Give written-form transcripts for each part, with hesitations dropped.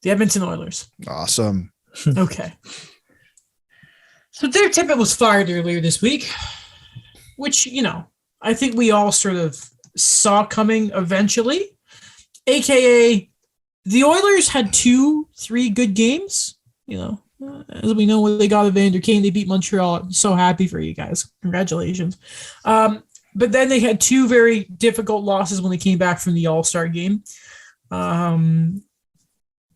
The Edmonton Oilers. Awesome. Okay. So Dave Tippett was fired earlier this week, which, I think we all sort of saw coming eventually. AKA, the Oilers had 2-3 good games. As we know, when they got Evander Kane, they beat Montreal. I'm so happy for you guys. Congratulations. But then they had 2 very difficult losses when they came back from the All-Star game.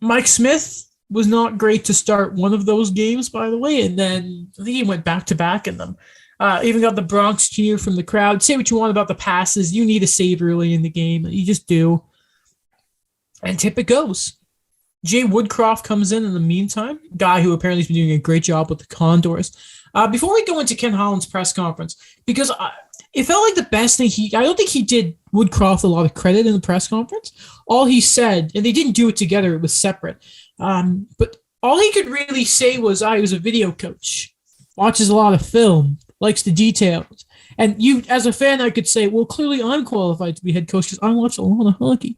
Mike Smith was not great to start one of those games, by the way, and then I think he went back-to-back in them. Even got the Bronx cheer from the crowd. Say what you want about the passes. You need a save early in the game. You just do. And Tippett goes. Jay Woodcroft comes in the meantime, guy who apparently has been doing a great job with the Condors. Before we go into Ken Holland's press conference, because it felt like the best thing I don't think he did Woodcroft a lot of credit in the press conference. All he said, and they didn't do it together, it was separate. But all he could really say was, he was a video coach, watches a lot of film, likes the details. And you, as a fan, I could say, well, clearly I'm qualified to be head coach because I watch a lot of hockey.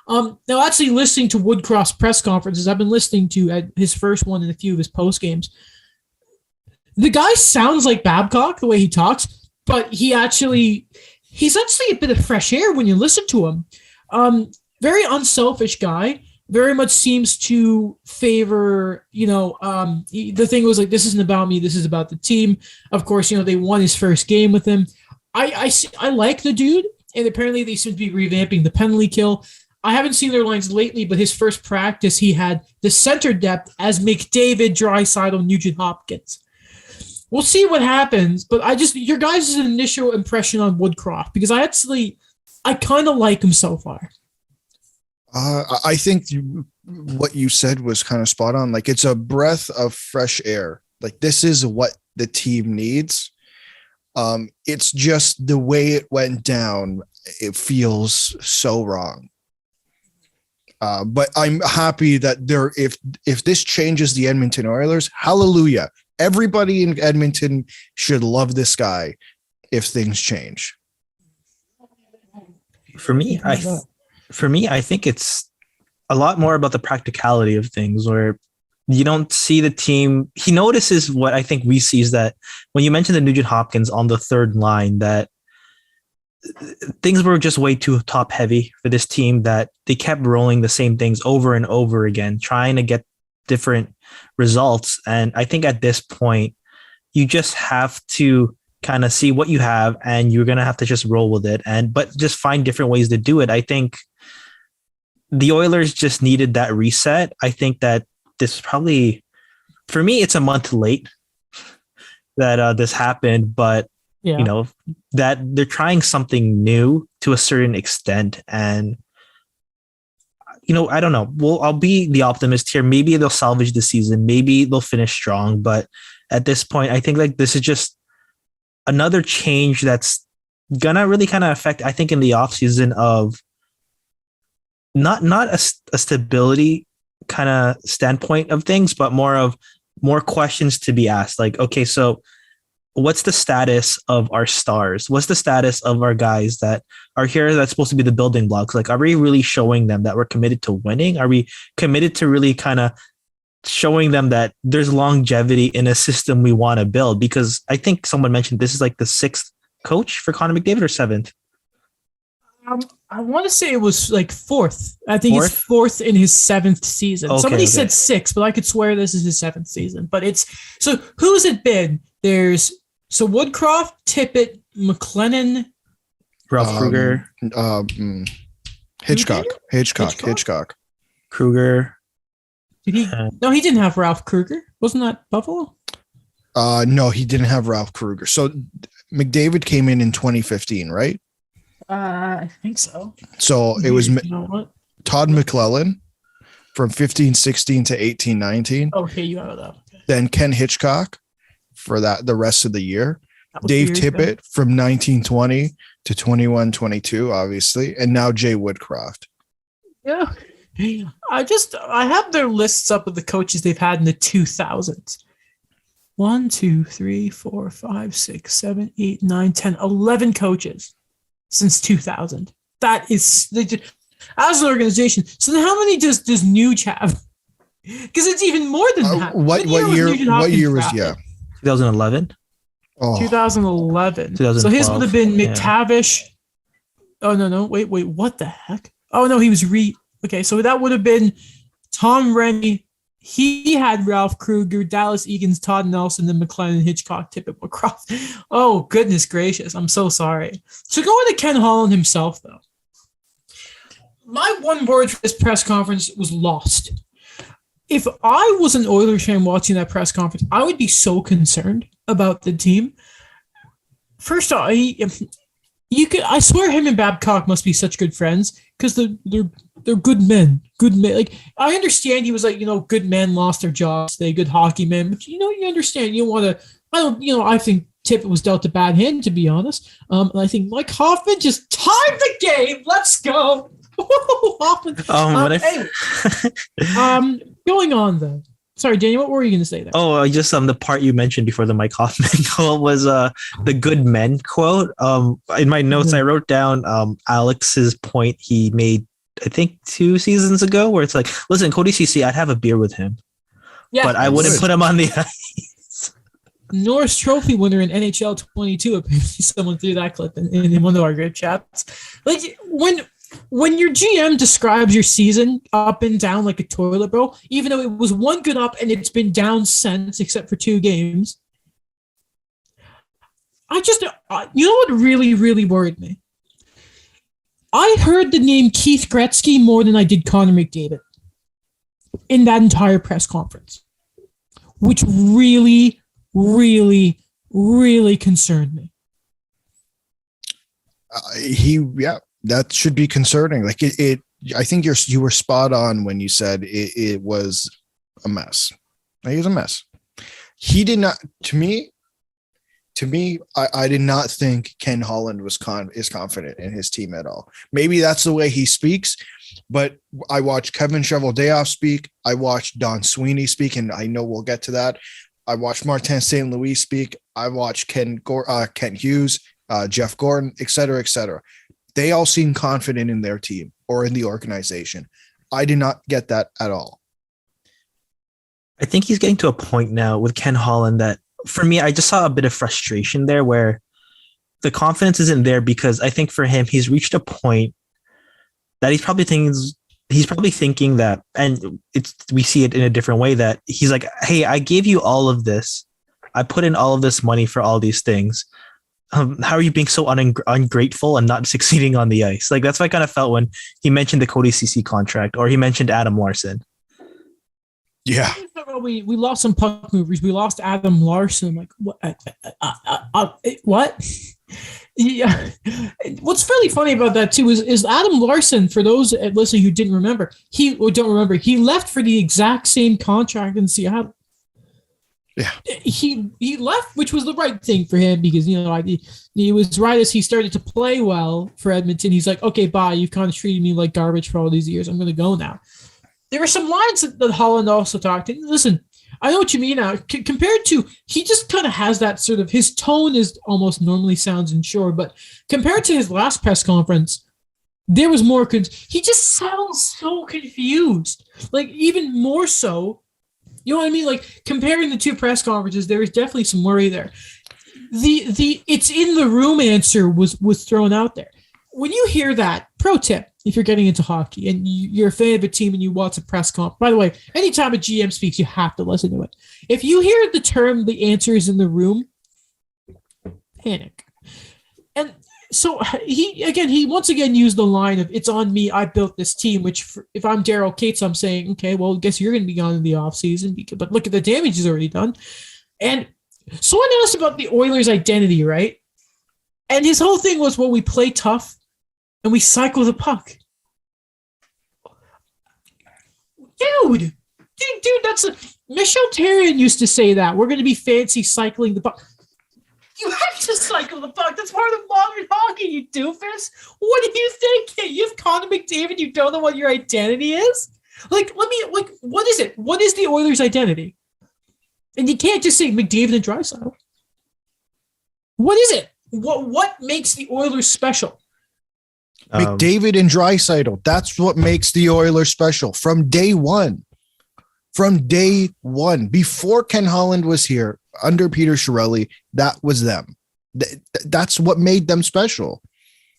Now, actually listening to Woodcroft's press conferences, I've been listening to at his first one and a few of his post games. The guy sounds like Babcock, the way he talks, but he's actually a bit of fresh air when you listen to him. Very unselfish guy. Very much seems to favor, the thing was like, this isn't about me, this is about the team. Of course, they won his first game with him. I like the dude, and apparently they seem to be revamping the penalty kill. I haven't seen their lines lately, but his first practice, he had the center depth as McDavid, Draisaitl, Nugent Hopkins. We'll see what happens, but your guys' initial impression on Woodcroft, because I kind of like him so far. I think what you said was kind of spot on. Like, it's a breath of fresh air. Like, this is what the team needs. It's just the way it went down. It feels so wrong. But I'm happy that if this changes the Edmonton Oilers, hallelujah. Everybody in Edmonton should love this guy if things change. For me, I think it's a lot more about the practicality of things, where you don't see the team. He notices what I think we see is that when you mentioned the Nugent Hopkins on the third line, that things were just way too top heavy for this team, that they kept rolling the same things over and over again, trying to get different results. And I think at this point, you just have to kind of see what you have, and you're going to have to just roll with it, but just find different ways to do it. I think the Oilers just needed that reset. I think that this probably, for me, it's a month late that this happened, but yeah. That they're trying something new to a certain extent. And, I don't know. Well, I'll be the optimist here. Maybe they'll salvage the season. Maybe they'll finish strong. But at this point, I think like this is just another change that's going to really kind of affect, I think, in the offseason of not a stability kind of standpoint of things, but more questions to be asked. Like, okay, so what's the status of our stars? What's the status of our guys that are here that's supposed to be the building blocks? Like, are we really showing them that we're committed to winning? Are we committed to really kind of showing them that there's longevity in a system we want to build? Because I think someone mentioned this is like the 6th coach for Connor McDavid, or 7th? I want to say it was like 4th. I think it's 4th in his 7th season. Okay, somebody said 6, but I could swear this is his 7th season. But so who's it been? There's Woodcroft, Tippett, McLennan, Ralph Kruger, Hitchcock, Kruger. No, he didn't have Ralph Kruger. Wasn't that Buffalo? No, he didn't have Ralph Kruger. So McDavid came in 2015, right? I think so. So it was Todd McLellan from 15-16 to 18-19. Okay, you have that. Okay. Then Ken Hitchcock for the rest of the year. Dave Tippett from 19-20 to 21-22, obviously, and now Jay Woodcroft. Yeah, I have their lists up of the coaches they've had in the 2000s. 1, 2, 3, 4, 5, 6, 7, 8, 9, 10, 11 coaches since 2000. That is as an organization. So then how many does Nuge have? Because it's even more than that. What year? What year was 2011. Oh, 2011. So his 2012, would have been yeah. McTavish. Oh no, wait, what the heck? Oh no, he was okay. So that would have been Tom Rennie. He had Ralph Kruger, Dallas Eakins, Todd Nelson, and McLennan, Hitchcock, Tippett, McCroft. Oh goodness gracious! I'm so sorry. So going to Ken Holland himself though. My one word for this press conference was lost. If I was an Oilers fan watching that press conference, I would be so concerned about the team. First off, I swear him and Babcock must be such good friends because they're good men. Good men. Like I understand he was like, good men lost their jobs. They good hockey men, but you understand. You want to. I think Tippett was dealt a bad hand, to be honest. And I think Mike Hoffman just timed the game. Let's go. Hoffman. Going on though. Sorry, Daniel, what were you going to say there? Oh, just the part you mentioned before the Mike Hoffman quote was the good men quote. In my notes, I wrote down Alex's point he made, I think 2 seasons ago, where it's like, listen, Cody CC, I'd have a beer with him, but I wouldn't put him on the ice. Norris Trophy winner in NHL 22. Apparently, someone threw that clip in one of our group chats. Like when your GM describes your season up and down like a toilet bowl, even though it was one good up and it's been down since, except for 2 games, I just, you know what really, really worried me? I heard the name Keith Gretzky more than I did Connor McDavid in that entire press conference, which really, really, really concerned me. That should be concerning. Like it I think you were spot on when you said it was a mess. It was a mess. He did not, to me, I did not think Ken Holland is confident in his team at all. Maybe that's the way he speaks, but I watched Kevin Cheveldayoff speak. I watched Don Sweeney speak, and I know we'll get to that. I watched Martin St. Louis speak. I watched Kent Hughes, Jeff Gordon, et cetera, et cetera. They all seem confident in their team or in the organization. I did not get that at all. I think he's getting to a point now with Ken Holland that, for me, I just saw a bit of frustration there where the confidence isn't there because I think for him, he's reached a point that he's probably thinking that, and we see it in a different way, that he's like, hey, I gave you all of this. I put in all of this money for all these things. How are you being so ungrateful and not succeeding on the ice? Like, that's what I kind of felt when he mentioned the Cody CC contract or he mentioned Adam Larson. Yeah. We lost some puck movers. We lost Adam Larson. Like, what? Yeah. What's really funny about that too is Adam Larson, for those listening who don't remember, he left for the exact same contract in Seattle. Yeah, he left, which was the right thing for him because he was right as he started to play well for Edmonton. He's like, okay, bye. You've kind of treated me like garbage for all these years. I'm going to go now. There were some lines that Holland also talked. And listen, I know what you mean now. Compared to, he just kind of has that sort of, his tone is almost normally sounds unsure, but compared to his last press conference, there was more. He just sounds so confused, like even more so. You know what I mean? Like comparing the 2 press conferences, there was definitely some worry there. The it's in the room answer was thrown out there. When you hear that, pro tip, if you're getting into hockey and you're a fan of a team and you watch a press conference, by the way, anytime a GM speaks, you have to listen to it. If you hear the term, the answer is in the room, panic. And so he once again used the line of, it's on me, I built this team, which if I'm Daryl Cates, I'm saying, okay, well, I guess you're going to be gone in the offseason, but look at the damage he's already done. And someone asked about the Oilers' identity, right? And his whole thing was, well, we play tough and we cycle the puck. Dude, that's Michel Therrien used to say that. We're going to be fancy cycling the puck. You have to cycle the puck. That's part of modern hockey, you doofus. What do you think? You have Connor McDavid. You don't know what your identity is? What is it? What is the Oilers' identity? And you can't just say McDavid and Draisaitl. What is it? What makes the Oilers special? McDavid and Draisaitl. That's what makes the Oilers special from day one. from day one. Before Ken Holland was here, under Peter Chiarelli, that was them. That's what made them special.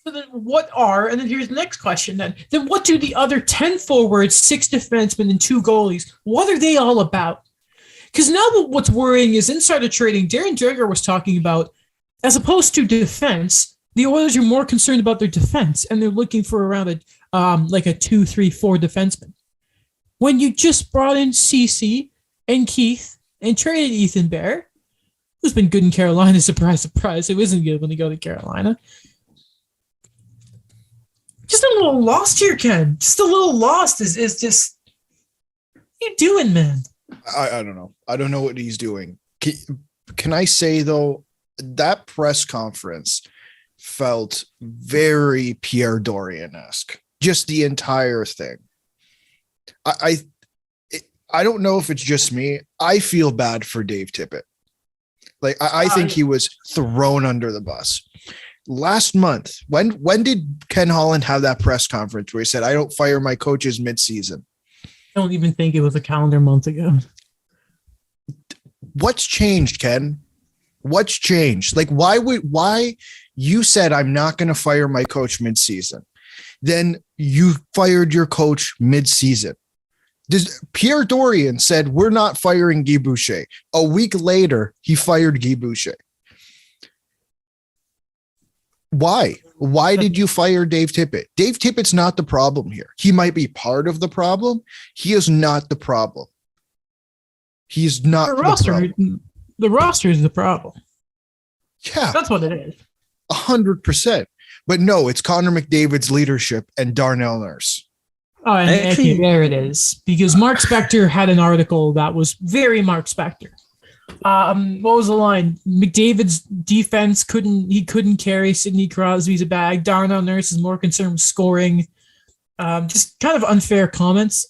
So then and then here's the next question then what do the other 10 forwards, 6 defensemen, and 2 goalies, what are they all about? Because now what's worrying is insider trading. Darren Dreger was talking about, as opposed to defense, the Oilers are more concerned about their defense, and they're looking for around a 2, 3, 4 defenseman. When you just brought in CC and Keith and traded Ethan Bear, who's been good in Carolina, surprise, surprise, who isn't good when they go to Carolina. Just a little lost here, Ken. Just a little lost is just, what are you doing, man? I don't know. I don't know what he's doing. Can I say, though, that press conference felt very Pierre Dorian-esque. Just the entire thing. I don't know if it's just me. I feel bad for Dave Tippett. Like, I think he was thrown under the bus. Last month, when did Ken Holland have that press conference where he said, I don't fire my coaches mid-season? I don't even think it was a calendar month ago. What's changed, Ken? What's changed? Like, why you said I'm not going to fire my coach mid-season. Then you fired your coach mid-season. Pierre Dorian said, we're not firing Guy Boucher. A week later, he fired Guy Boucher. Why? Why did you fire Dave Tippett? Dave Tippett's not the problem here. He might be part of the problem. He is not the problem. He's not the problem. The roster is the problem. Yeah. That's what it is. 100%. But no, it's Connor McDavid's leadership and Darnell Nurse. Oh, and actually, there it is. Because Mark Spector had an article that was very Mark Spector. What was the line? McDavid's defense couldn't carry Sidney Crosby's a bag. Darnell Nurse is more concerned with scoring. Just kind of unfair comments.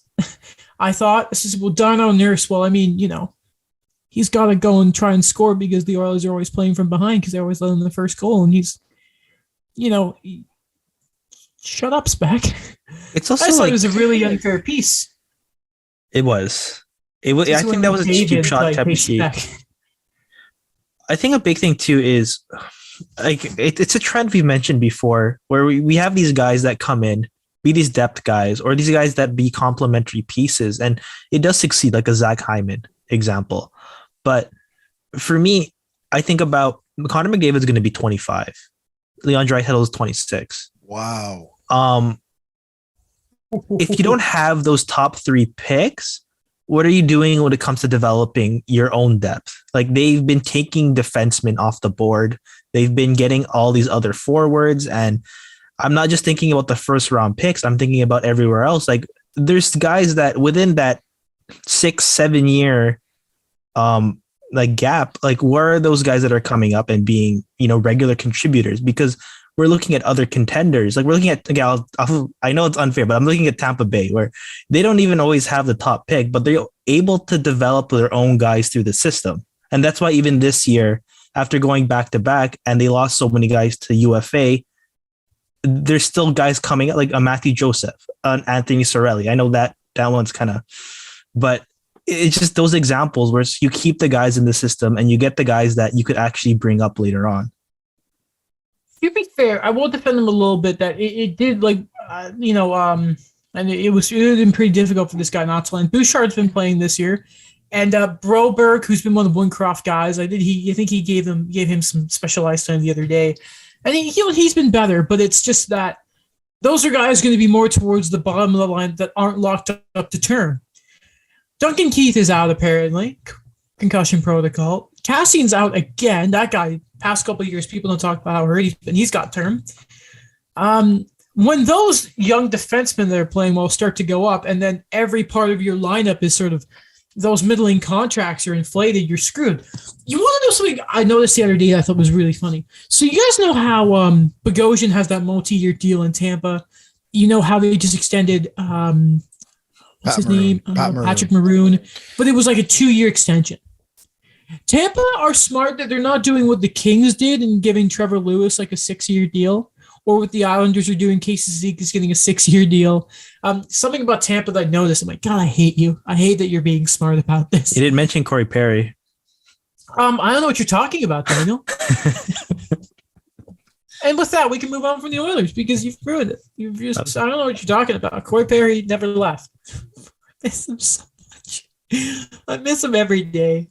I thought, Darnell Nurse, well, I mean, he's got to go and try and score because the Oilers are always playing from behind because they always let him the first goal, and he's, shut up, Spec. It's also it was a really unfair piece. It was. I think that was a cheap shot to appreciate. I think a big thing too is it's a trend we've mentioned before where we have these guys that come in, be these depth guys, or these guys that be complementary pieces, and it does succeed, like a Zach Hyman example. But for me, I think about Connor McDavid's going to be 25. Leon Draisaitl is 26. Wow. If you don't have those top 3 picks, what are you doing when it comes to developing your own depth? Like, they've been taking defensemen off the board. They've been getting all these other forwards. And I'm not just thinking about the first round picks. I'm thinking about everywhere else. Like, there's guys that within that 6-7 year gap, like, where are those guys that are coming up and being, regular contributors? Because we're looking at other contenders. Like, we're looking at, I know it's unfair, but I'm looking at Tampa Bay, where they don't even always have the top pick, but they're able to develop their own guys through the system. And that's why even this year, after going back to back, and they lost so many guys to UFA, there's still guys coming up, like a Matthew Joseph, an Anthony Cirelli. I know that one's kind of, but it's just those examples where you keep the guys in the system and you get the guys that you could actually bring up later on. To be fair, I will defend them a little bit that it did and it would have been pretty difficult for this guy not to land. Bouchard's been playing this year, and Broberg, who's been one of the Windcroft guys, I think he gave him some specialized time the other day, and he's been better. But it's just that those are guys going to be more towards the bottom of the line that aren't locked up to turn. Duncan Keith is out apparently, concussion protocol. Cassian's out again. That guy, past couple of years, people don't talk about how hurt he's been. He's got term. When those young defensemen that are playing well start to go up, and then every part of your lineup is sort of those middling contracts are inflated, you're screwed. You want to know something I noticed the other day I thought was really funny? So you guys know how Bogosian has that multi-year deal in Tampa? You know how they just extended what's his name? Patrick Maroon. But it was like a 2-year extension. Tampa are smart that they're not doing what the Kings did and giving Trevor Lewis like a 6-year deal. or what the Islanders are doing. Casey Zeke is getting a 6-year deal. Something about Tampa that I noticed. I'm like, God, I hate you. I hate that you're being smart about this. He didn't mention Corey Perry. I don't know what you're talking about, Daniel. And with that, we can move on from the Oilers because you've ruined it. I don't know what you're talking about. Corey Perry never left. I miss him so much. I miss him every day.